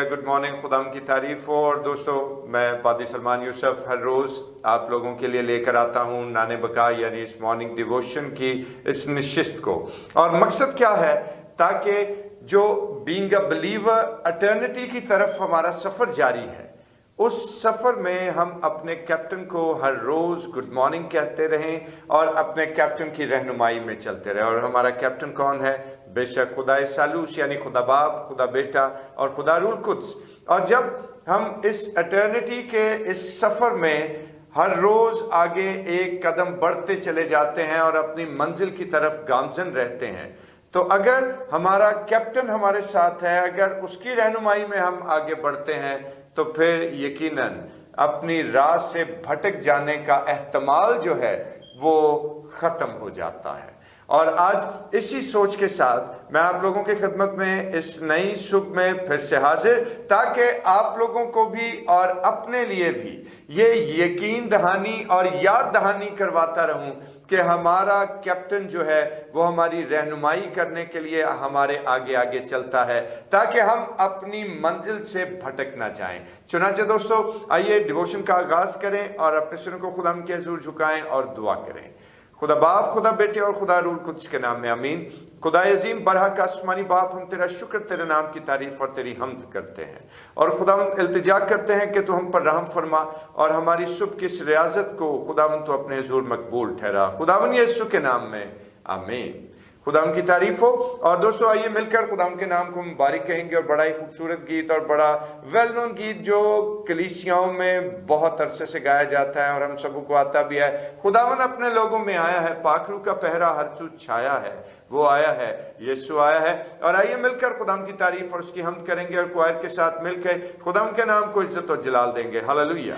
Good morning, खुदाम की तारीफ हो। और दोस्तों, मैं पादी सलमान यूसुफ हर रोज़ आप लोगों के लिए लेकर आता हूँ नाने बका यानी इस मॉर्निंग डिवोशन की इस निशिस्त को। और मकसद क्या है, ताकि जो बीइंग अ बिलीवर अटर्निटी की तरफ हमारा सफ़र जारी है, उस सफ़र में हम अपने कैप्टन को हर रोज़ गुड मॉर्निंग कहते रहें और अपने कैप्टन की रहनुमाई में चलते रहें। और हमारा कैप्टन कौन है? बेशक खुदा सालूस यानी खुदा बाप, खुदा बेटा और खुदा रूल कुद्स। और जब हम इस एटर्निटी के इस सफ़र में हर रोज़ आगे एक कदम बढ़ते चले जाते हैं और अपनी मंजिल की तरफ गामजन रहते हैं, तो अगर हमारा कैप्टन हमारे साथ है, अगर उसकी रहनुमाई में हम आगे बढ़ते हैं, तो फिर यकीनन अपनी राह से भटक जाने का एहतमाल जो है वो ख़त्म हो जाता है। और आज इसी सोच के साथ मैं आप लोगों की खिदमत में इस नई सुबह में फिर से हाजिर, ताकि आप लोगों को भी और अपने लिए भी ये यकीन दहानी और याद दहानी करवाता रहूं कि हमारा कैप्टन जो है वो हमारी रहनुमाई करने के लिए हमारे आगे आगे चलता है, ताकि हम अपनी मंजिल से भटक ना जाएं। चुनांचे दोस्तों, आइए डिवोशन का आगाज करें और अपने सिरों को खुदा के हुजूर झुकाएं और दुआ करें। खुदा बाप, खुदा बेटे और खुदा रूल कुद्स के नाम में आमीन। खुदा अजीम बरहक आसमानी बाप, हम तेरा शुक्र, तेरे नाम की तारीफ और तेरी हम्द करते हैं और खुदावंद इल्तिजा करते हैं कि तू हम पर रहम फरमा और हमारी सुबह की इस रियाजत को खुदावंद तू अपने हुजूर मकबूल ठहरा। खुदावंद यीशु के नाम में आमीन। खुदा की तारीफ हो। और दोस्तों, आइए मिलकर खुदा के नाम को मुबारक कहेंगे और बड़ा ही खूबसूरत गीत और बड़ा वेल नोन गीत जो कलीसियाओं में बहुत अरसे से गाया जाता है और हम सबों को आता भी है। खुदावन अपने लोगों में आया है, पाखरू का पहरा हर चूज छाया है, वो आया है, यीशु आया है। और आइए मिलकर खुदा की तारीफ और उसकी हमद करेंगे और क्वायर के साथ मिलकर खुदा के नाम को इज्जत और जलाल देंगे। हालेलुया।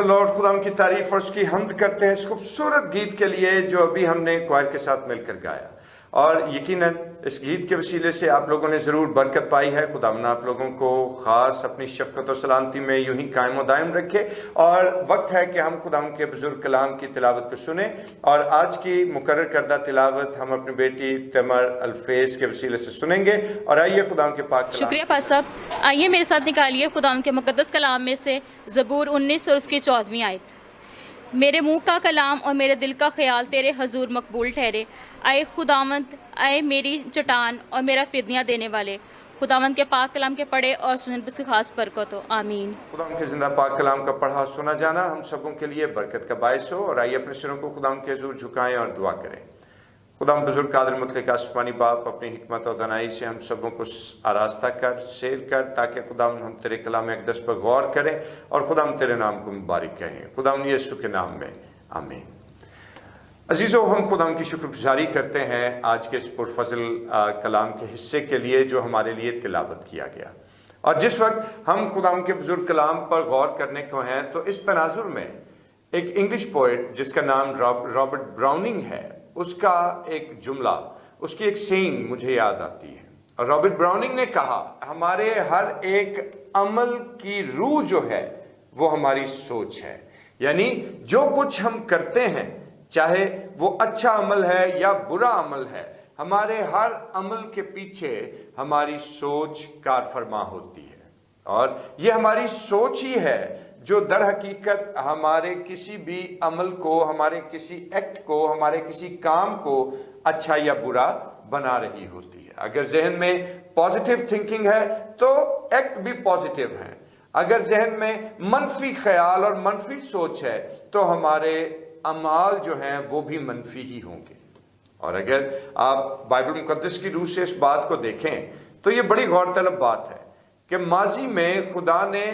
द लॉर्ड, खुदा की तारीफ और उसकी हम्द करते हैं इस खूबसूरत गीत के लिए जो अभी हमने क्वायर के साथ मिलकर गाया। और यकीनन इस गीत के वसीले से आप लोगों ने ज़रूर बरकत पाई है। खुदावंद आप लोगों को ख़ास अपनी शफ़क़त और सलामती में यूं ही कायम व दायम रखे। और वक्त है कि हम खुदावंद के बुज़ुर्ग कलाम की तिलावत को सुने। और आज की मुकर्रर करदा तिलावत हम अपनी बेटी तमर अल्फेज़ के वसीले से सुनेंगे। और आइए खुदावंद के पाक शुक्रिया पास साहब। आइए मेरे साथ निकालिए खुदावंद के मुक़द्दस कलाम में से ज़बूर 19 और उसकी 14वीं आयत। मेरे मुंह का कलाम और मेरे दिल का ख्याल तेरे हजूर मकबूल ठहरे। आए खुदावंद, आए मेरी चट्टान और मेरा फिदनियाँ देने वाले। खुदावंद के पाक कलाम के पढ़े और सुनने पर उसकी खास बरकत हो, आमीन। खुदावंद के जिंदा पाक कलाम का पढ़ा सुना जाना हम सबों के लिए बरकत का बायस हो। और आइए अपने सिरों को खुदावंद के हजूर झुकाएं और दुआ करें। खुदावंद बुजुर्ग कादिर मुतलक आसमानी बाप, अपनी हिकमत और दनाई से हम सबों को आरास्ता कर, सेर कर, ताकि खुदावंद हम तेरे कलाम अक़दस पर गौर करें और खुदावंद तेरे नाम को मुबारक कहें। खुदावंद यीशु के नाम में आमीन। अजीज़ों, हम खुदावंद की शुक्रगुजारी करते हैं आज के इस पुरफज़ल कलाम के हिस्से के लिए जो हमारे लिए तिलावत किया गया। और जिस वक्त हम खुदावंद के बुजुर्ग कलाम पर गौर करने को हैं तो इस तनाजुर में एक इंग्लिश पोइट जिसका नाम रॉबर्ट ब्राउनिंग है, उसका एक जुमला, उसकी एक सेइंग मुझे याद आती है। और रॉबर्ट ब्राउनिंग ने कहा, हमारे हर एक अमल की रूह जो है वो हमारी सोच है। यानी जो कुछ हम करते हैं, चाहे वो अच्छा अमल है या बुरा अमल है, हमारे हर अमल के पीछे हमारी सोच कारफरमा होती है। और ये हमारी सोच ही है जो दर हकीकत हमारे किसी भी अमल को, हमारे किसी एक्ट को, हमारे किसी काम को अच्छा या बुरा बना रही होती है। अगर जहन में पॉजिटिव थिंकिंग है तो एक्ट भी पॉजिटिव है। अगर जहन में मनफी ख्याल और मनफी सोच है तो हमारे अमाल जो हैं वो भी मनफी ही होंगे। और अगर आप बाइबल मुकद्दस की रूह से इस बात को देखें तो ये बड़ी गौरतलब बात है कि माजी में खुदा ने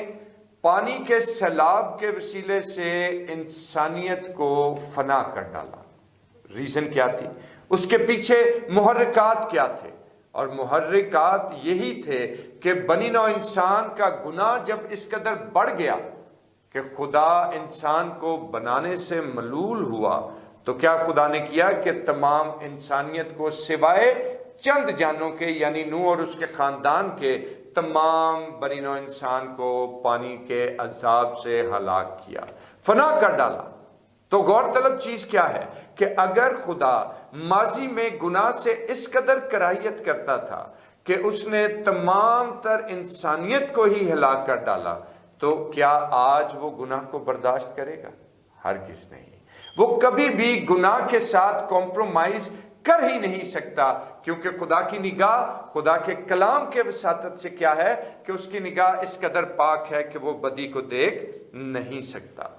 पानी के सैलाब के वसीले से इंसानियत को फना कर डाला। रीजन क्या थी? उसके पीछे मुहर्रिकात क्या थे? और मुहर्रिकात यही थे कि बनी नौ इंसान का गुनाह जब इस कदर बढ़ गया कि खुदा इंसान को बनाने से मलूल हुआ, तो क्या खुदा ने किया कि तमाम इंसानियत को सिवाय चंद जानों के यानी नूह और उसके खानदान के तमाम बनी नौ इंसान को पानी के अजाब से हलाक किया, फना कर डाला। तो गौरतलब चीज क्या है कि अगर खुदा माजी में गुनाह से इस कदर कराहियत करता था कि उसने तमाम तर इंसानियत को ही हलाक कर डाला, तो क्या आज वो गुनाह को बर्दाश्त करेगा? हरगिज़ नहीं। वो कभी भी गुनाह के साथ कॉम्प्रोमाइज कर ही नहीं सकता, क्योंकि खुदा की निगाह, खुदा के कलाम के वसातत से क्या है कि उसकी निगाह इस कदर पाक है कि वो बदी को देख नहीं सकता।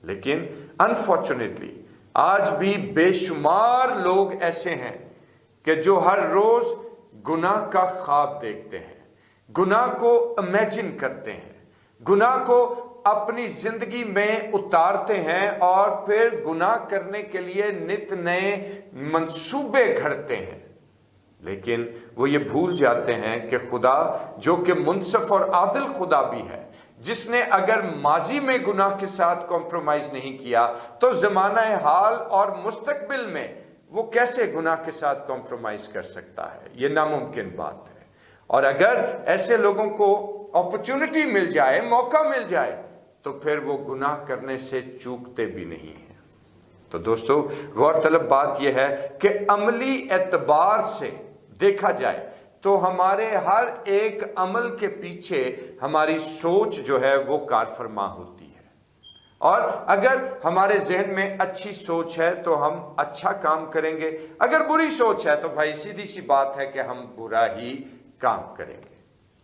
लेकिन अनफॉर्चुनेटली आज भी बेशुमार लोग ऐसे हैं कि जो हर रोज गुनाह का ख्वाब देखते हैं, गुनाह को इमेजिन करते हैं, गुनाह को अपनी जिंदगी में उतारते हैं और फिर गुनाह करने के लिए नित नए मंसूबे घड़ते हैं। लेकिन वो ये भूल जाते हैं कि खुदा जो कि मुनसफ और आदिल खुदा भी है, जिसने अगर माजी में गुनाह के साथ कॉम्प्रोमाइज नहीं किया तो ज़माना हाल और मुस्तकबिल में वो कैसे गुनाह के साथ कॉम्प्रोमाइज कर सकता है? ये नामुमकिन बात है। और अगर ऐसे लोगों को अपॉर्चुनिटी मिल जाए, मौका मिल जाए, तो फिर वो गुनाह करने से चूकते भी नहीं हैं। तो दोस्तों, गौरतलब बात यह है कि अमली एतबार से देखा जाए तो हमारे हर एक अमल के पीछे हमारी सोच जो है वो कारफरमा होती है। और अगर हमारे जहन में अच्छी सोच है तो हम अच्छा काम करेंगे, अगर बुरी सोच है तो भाई सीधी सी बात है कि हम बुरा ही काम करेंगे।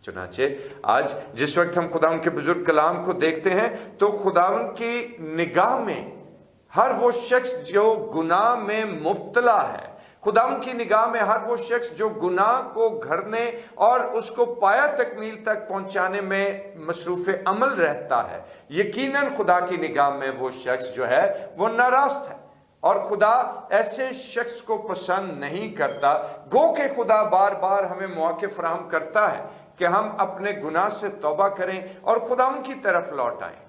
चुनाचे आज जिस वक्त हम खुदावन के बुजुर्ग कलाम को देखते हैं तो खुदावन की निगाह में हर वो शख्स जो गुनाह में मुब्तला है, खुदावन की निगाह में हर वो शख्स जो गुनाह को घरने और उसको पाया तकमील तक पहुंचाने में मसरूफ़ अमल रहता है, यकीनन खुदा की निगाह में वो शख्स जो है वो नाराज़ है। और खुदा ऐसे शख्स को पसंद नहीं करता। गो के खुदा बार बार हमें मौके फराहम करता है कि हम अपने गुनाह से तौबा करें और खुदा की तरफ लौट आएं।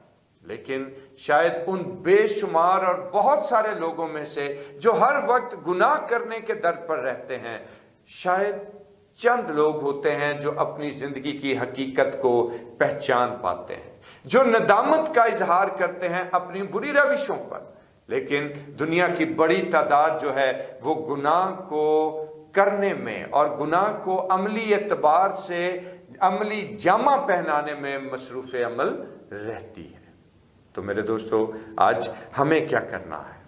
लेकिन शायद उन बेशुमार और बहुत सारे लोगों में से जो हर वक्त गुनाह करने के दर पर रहते हैं, शायद चंद लोग होते हैं जो अपनी जिंदगी की हकीकत को पहचान पाते हैं, जो नदामत का इजहार करते हैं अपनी बुरी रविशों पर। लेकिन दुनिया की बड़ी तादाद जो है वो गुनाह को करने में और गुनाह को अमली एतबार से अमली जामा पहनाने में मसरूफ अमल रहती है। तो मेरे दोस्तों, आज हमें क्या करना है?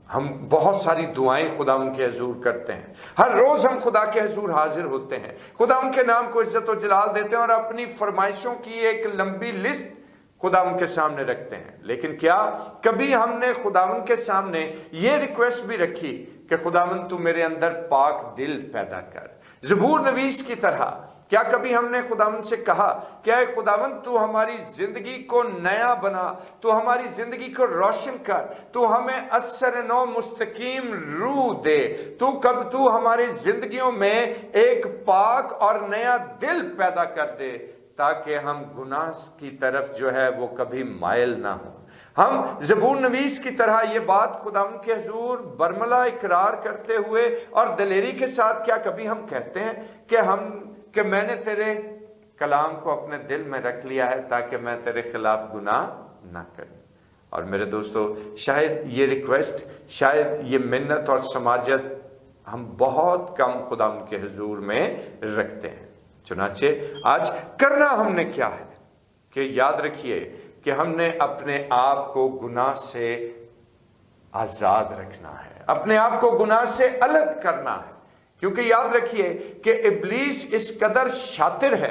हम बहुत सारी दुआएं खुदा उनके हजूर करते हैं, हर रोज हम खुदा के हजूर हाजिर होते हैं, खुदा उनके नाम को इज्जत और जलाल देते हैं और अपनी फरमाइशों की एक लंबी लिस्ट खुदा उनके सामने रखते हैं। लेकिन क्या कभी हमने खुदा उनके सामने ये रिक्वेस्ट भी रखी कि खुदावंद तू मेरे अंदर पाक दिल पैदा कर? ज़बूर नवीस की तरह क्या कभी हमने खुदावंद से कहा क्या है खुदावंद तू हमारी जिंदगी को नया बना, तू हमारी जिंदगी को रोशन कर, तू हमें असर नो मुस्तकीम रूह दे, तू हमारी जिंदगियों में एक पाक और नया दिल पैदा कर दे, ताकि हम गुनाह की तरफ जो है वो कभी मायल ना हो। हम ज़बूर नवीस की तरह ये बात खुदावंद के हुजूर बरमला इकरार करते हुए और दिलेरी के साथ क्या कभी हम कहते हैं कि मैंने तेरे कलाम को अपने दिल में रख लिया है ताकि मैं तेरे खिलाफ गुनाह ना करूं? और मेरे दोस्तों, शायद ये रिक्वेस्ट, शायद ये मिन्नत और समाजत हम बहुत कम खुदावंद के हुजूर में रखते हैं। चुनाचे आज करना हमने क्या है कि याद रखिए कि हमने अपने आप को गुनाह से आजाद रखना है, अपने आप को गुनाह से अलग करना है। क्योंकि याद रखिए कि इब्लीस इस कदर शातिर है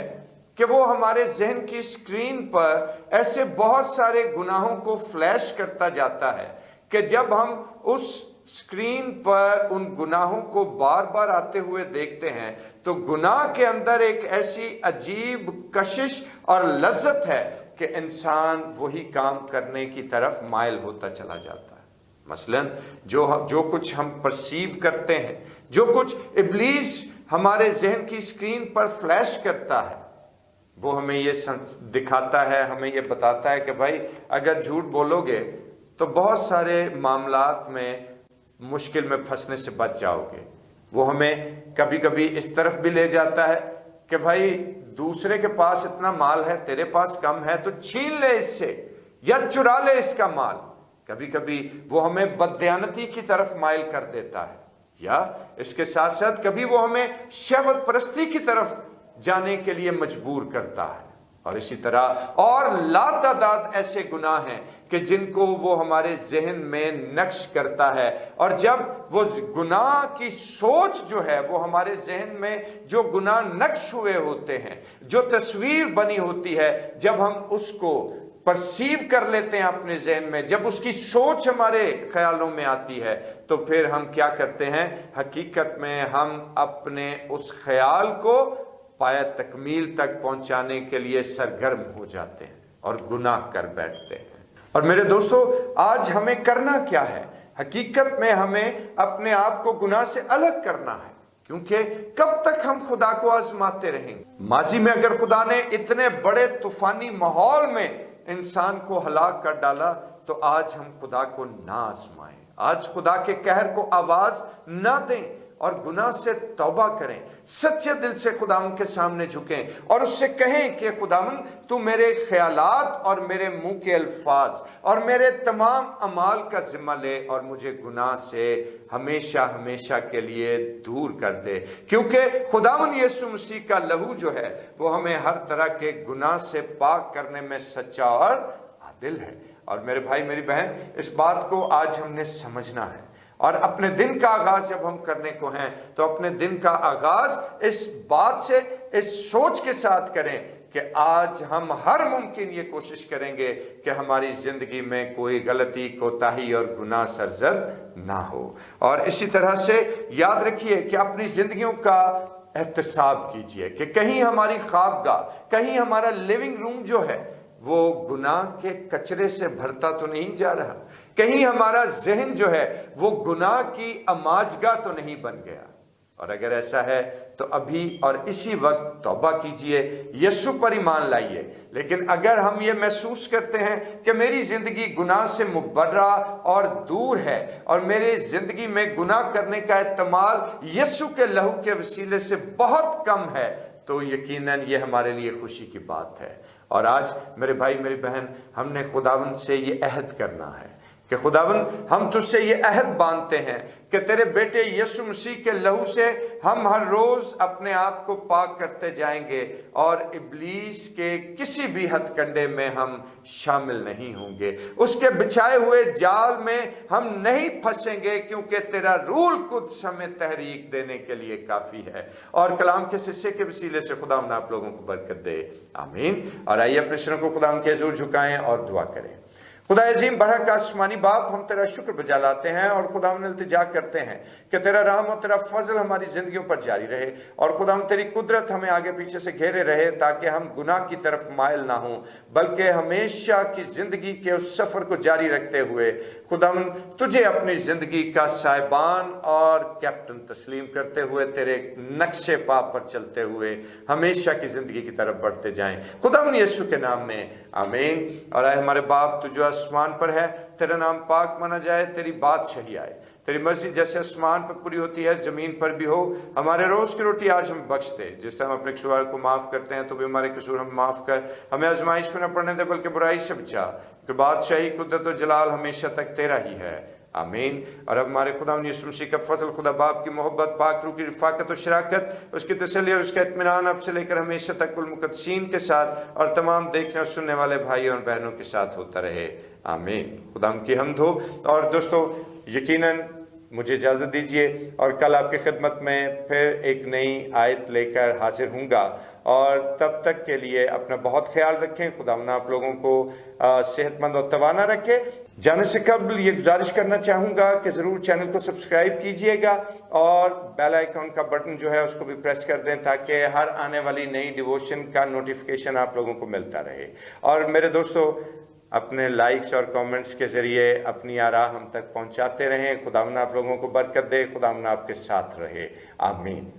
कि वो हमारे जहन की स्क्रीन पर ऐसे बहुत सारे गुनाहों को फ्लैश करता जाता है कि जब हम उस स्क्रीन पर उन गुनाहों को बार बार आते हुए देखते हैं तो गुनाह के अंदर एक ऐसी अजीब कशिश और लज्जत है कि इंसान वही काम करने की तरफ माइल होता चला जाता है। मसलन जो कुछ हम परसीव करते हैं, जो कुछ इब्लीस हमारे जहन की स्क्रीन पर फ्लैश करता है, वो हमें ये दिखाता है, हमें ये बताता है कि भाई अगर झूठ बोलोगे तो बहुत सारे मामलात में मुश्किल में फंसने से बच जाओगे। वो हमें कभी कभी इस तरफ भी ले जाता है कि भाई दूसरे के पास इतना माल है, तेरे पास कम है, तो छीन ले इससे या चुरा ले इसका माल। कभी कभी वो हमें बददयानती की तरफ माइल कर देता है, या इसके साथ साथ कभी वो हमें शहवत परस्ती की तरफ जाने के लिए मजबूर करता है। और इसी तरह और लातादाद ऐसे गुनाह हैं कि जिनको वो हमारे जहन में नक्श करता है, और जब वो गुनाह की सोच जो है वो हमारे जहन में जो गुनाह नक्श हुए होते हैं, जो तस्वीर बनी होती है, जब हम उसको परसीव कर लेते हैं अपने जहन में, जब उसकी सोच हमारे ख्यालों में आती है, तो फिर हम क्या करते हैं? हकीकत में हम अपने उस ख्याल को पाया तकमील तक पहुंचाने के लिए सरगर्म हो जाते हैं और गुनाह कर बैठते हैं। और मेरे दोस्तों, आज हमें करना क्या है? हकीकत में हमें अपने आप को गुनाह से अलग करना है, क्योंकि कब तक हम खुदा को आजमाते रहेंगे? माजी में अगर खुदा ने इतने बड़े तूफानी माहौल में इंसान को हलाक कर डाला, तो आज हम खुदा को ना आजमाएं, आज खुदा के कहर को आवाज ना दें और गुनाह से तौबा करें, सच्चे दिल से खुदा उनके सामने झुकें और उससे कहें कि खुदावन तू मेरे ख्यालात और मेरे मुंह के अल्फाज और मेरे तमाम अमाल का जिम्मा ले और मुझे गुनाह से हमेशा हमेशा के लिए दूर कर दे, क्योंकि खुदावन यीशु मसीह का लहू जो है वो हमें हर तरह के गुनाह से पाक करने में सच्चा और आदिल है। और मेरे भाई मेरी बहन, इस बात को आज हमने समझना है और अपने दिन का आगाज जब हम करने को हैं तो अपने दिन का आगाज इस बात से, इस सोच के साथ करें कि आज हम हर मुमकिन ये कोशिश करेंगे कि हमारी जिंदगी में कोई गलती, कोताही और गुनाह सरजद ना हो। और इसी तरह से याद रखिए कि अपनी जिंदगियों का एहतसाब कीजिए कि कहीं हमारी ख्वाबगाह, कहीं हमारा लिविंग रूम जो है वो गुनाह के कचरे से भरता तो नहीं जा रहा, कहीं हमारा जहन जो है वो गुनाह की अमाजगा तो नहीं बन गया। और अगर ऐसा है तो अभी और इसी वक्त तौबा कीजिए, यीशु पर ईमान लाइए। लेकिन अगर हम ये महसूस करते हैं कि मेरी ज़िंदगी गुनाह से मुबर्रा और दूर है और मेरी ज़िंदगी में गुनाह करने का इस्तेमाल यीशु के लहू के वसीले से बहुत कम है, तो यकीनन ये हमारे लिए खुशी की बात है। और आज मेरे भाई मेरी बहन, हमने खुदावंद से ये अहद करना है कि खुदावंद, हम तुझसे ये अहद बांधते हैं कि तेरे बेटे यीशु मसीह के लहू से हम हर रोज अपने आप को पाक करते जाएंगे और इब्लीस के किसी भी हथकंडे में हम शामिल नहीं होंगे, उसके बिछाए हुए जाल में हम नहीं फंसेंगे, क्योंकि तेरा रूल कुद्स हमें तहरीक देने के लिए काफी है। और कलाम के हिस्से के वसीले से खुदावंद आप लोगों को बरकत दे, आमीन। और आइए अपने सिरों को खुदावंद के हुजूर झुकाएं और दुआ करें। खुदा अजीम बरहक आसमानी बाप, हम तेरा शुक्र बजा लाते हैं और खुदा हम इल्तिजा करते हैं कि तेरा रहम और तेरा फजल हमारी जिंदगियों पर जारी रहे और खुदा हम तेरी कुदरत हमें आगे पीछे से घेरे रहे, ताकि हम गुनाह की तरफ माइल ना हों, बल्कि हमेशा की जिंदगी के उस सफर को जारी रखते हुए खुदा हम तुझे अपनी जिंदगी का साहिबान और कैप्टन तस्लीम करते हुए तेरे नक्शे पा पर चलते हुए हमेशा की जिंदगी की तरफ बढ़ते जाएं, खुदा यीशु के नाम में, आमीन। और आए हमारे बाप, तू जो आसमान पर है, तेरा नाम पाक माना जाए, तेरी बादशाही आए, तेरी मर्जी जैसे आसमान पर पूरी होती है जमीन पर भी हो। हमारे रोज की रोटी आज हमें बख्श दे, जिस तरह हम अपने कसूर को माफ करते हैं तो भी हमारे कसूर हम माफ कर, हमें आजमाइश में न पड़ने दे बल्कि बुराई से बचा, कि बादशाही कुदरत और जलाल हमेशा तक तेरा ही है, आमीन। और अब हमारे खुदा यीशु मसीह का फजल, खुदा बाप की मोहब्बत, पाक रूह की रिफाकत और शराकत, उसकी तसल्ली और उसका इत्मीनान अब से लेकर हमेशा तक कुल मुकद्दसीन के साथ और तमाम देखने और सुनने वाले भाइयों और बहनों के साथ होता रहे, आमीन। खुदा की हम्द हो। और दोस्तों, यकीनन मुझे इजाज़त दीजिए और कल आपकी खिदमत में फिर एक नई आयत लेकर हाजिर हूँगा, और तब तक के लिए अपना बहुत ख्याल रखें। खुदा आप लोगों को सेहतमंद और तवाना रखे। जाने से कबल ये गुजारिश करना चाहूँगा कि ज़रूर चैनल को सब्सक्राइब कीजिएगा और बेल आइकन का बटन जो है उसको भी प्रेस कर दें, ताकि हर आने वाली नई डिवोशन का नोटिफिकेशन आप लोगों को मिलता रहे। और मेरे दोस्तों, अपने लाइक्स और कमेंट्स के ज़रिए अपनी आरा हम तक पहुंचाते रहें। खुदावंद आप लोगों को बरकत दे, खुदावंद आपके साथ रहे, आमीन।